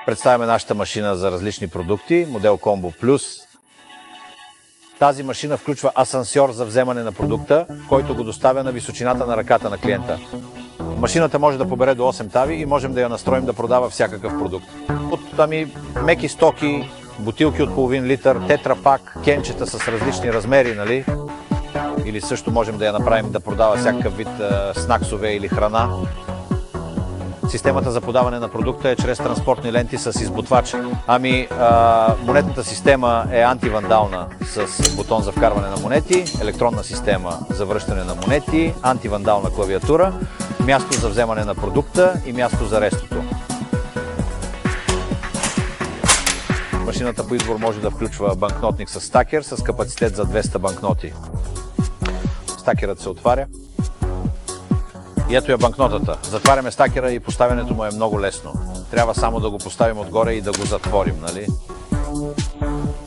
Представяме нашата машина за различни продукти, модел Combo Plus. Тази машина включва асансьор за вземане на продукта, който го доставя на височината на ръката на клиента. Машината може да побере до 8 тави и можем да я настроим да продава всякакъв продукт. От меки стоки, бутилки от половин литър, тетрапак, кенчета с различни размери, нали? Или също можем да я направим да продава всякакъв вид снаксове или храна. Системата за подаване на продукта е чрез транспортни ленти с избутвач. Монетната система е антивандална с бутон за вкарване на монети, електронна система за връщане на монети, антивандална клавиатура, място за вземане на продукта и място за рестото. Машината по избор може да включва банкнотник с стакер с капацитет за 200 банкноти. Стакерът се отваря. И ето я банкнотата. Затваряме стакера и поставянето му е много лесно. Трябва само да го поставим отгоре и да го затворим, нали?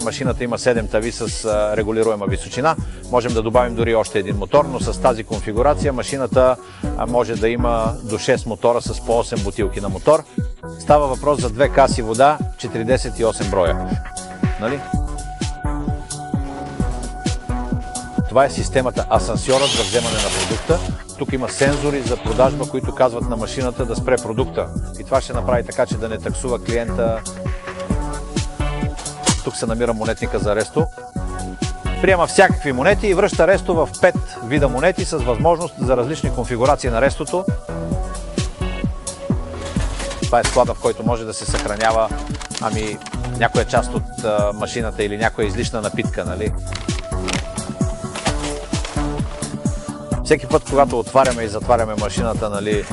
Машината има 7 тави с регулируема височина. Можем да добавим дори още един мотор, но с тази конфигурация машината може да има до 6 мотора с по 8 бутилки на мотор. Става въпрос за 2 каси вода, 48 броя. Нали? Това е системата асансьорът за вземане на продукта. Тук има сензори за продажба, които казват на машината да спре продукта. И това ще направи така, че да не таксува клиента. Тук се намира монетника за ресто. Приема всякакви монети и връща ресто в 5 вида монети с възможност за различни конфигурации на рестото. Това е склада, в който може да се съхранява някоя част от машината или някоя излишна напитка, нали? Всеки път, когато отваряме и затваряме машината, нали,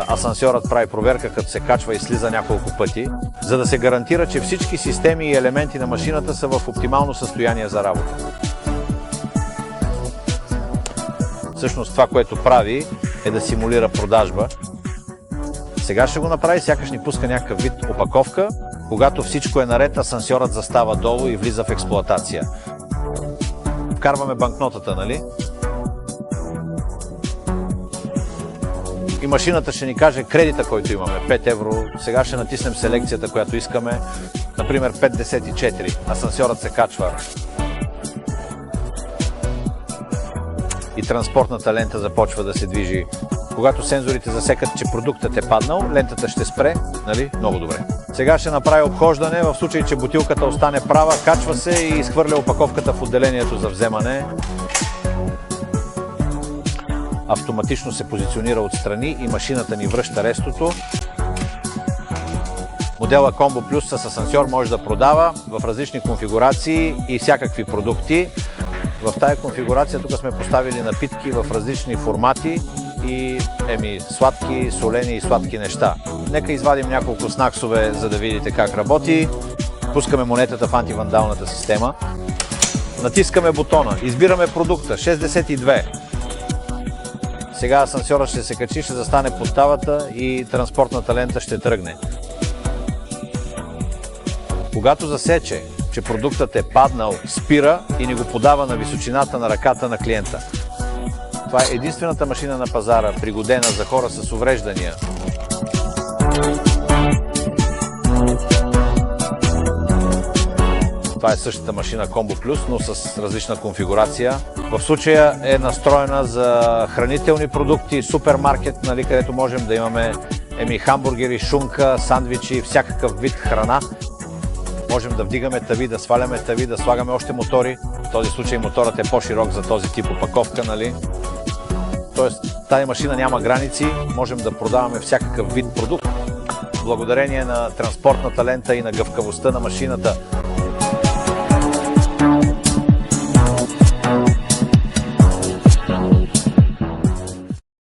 асансьорът прави проверка, като се качва и слиза няколко пъти, за да се гарантира, че всички системи и елементи на машината са в оптимално състояние за работа. Всъщност това, което прави, е да симулира продажба. Сега ще го направи, сякаш ни пуска някакъв вид опаковка. Когато всичко е наред, асансьорът застава долу и влиза в експлоатация. Вкарваме банкнотата, нали? И машината ще ни каже кредита, който имаме, 5 евро. Сега ще натиснем селекцията, която искаме, например 54. Асансьорът се качва. И транспортната лента започва да се движи. Когато сензорите засекат, че продуктът е паднал, лентата ще спре, нали? Много добре. Сега ще направи обхождане, в случай, че бутилката остане права, качва се и изхвърля опаковката в отделението за вземане. Автоматично се позиционира отстрани и машината ни връща рестото. Модела Combo Plus с асансьор може да продава в различни конфигурации и всякакви продукти. В тая конфигурация тук сме поставили напитки в различни формати и сладки, солени и сладки неща. Нека извадим няколко снаксове, за да видите как работи. Пускаме монетата в антивандалната система. Натискаме бутона, избираме продукта 62. Сега асансьорът ще се качи, ще застане под тавата и транспортната лента ще тръгне. Когато засече, че продуктът е паднал, спира и ни го подава на височината на ръката на клиента. Това е единствената машина на пазара, пригодена за хора с увреждания. Това е същата машина Combo Plus, но с различна конфигурация. В случая е настроена за хранителни продукти, супермаркет, нали, където можем да имаме хамбургери, шунка, сандвичи, всякакъв вид храна. Можем да вдигаме тави, да сваляме тави, да слагаме още мотори. В този случай моторът е по-широк за този тип опаковка, нали? Тоест, тази машина няма граници, можем да продаваме всякакъв вид продукт. Благодарение на транспортната лента и на гъвкавостта на машината,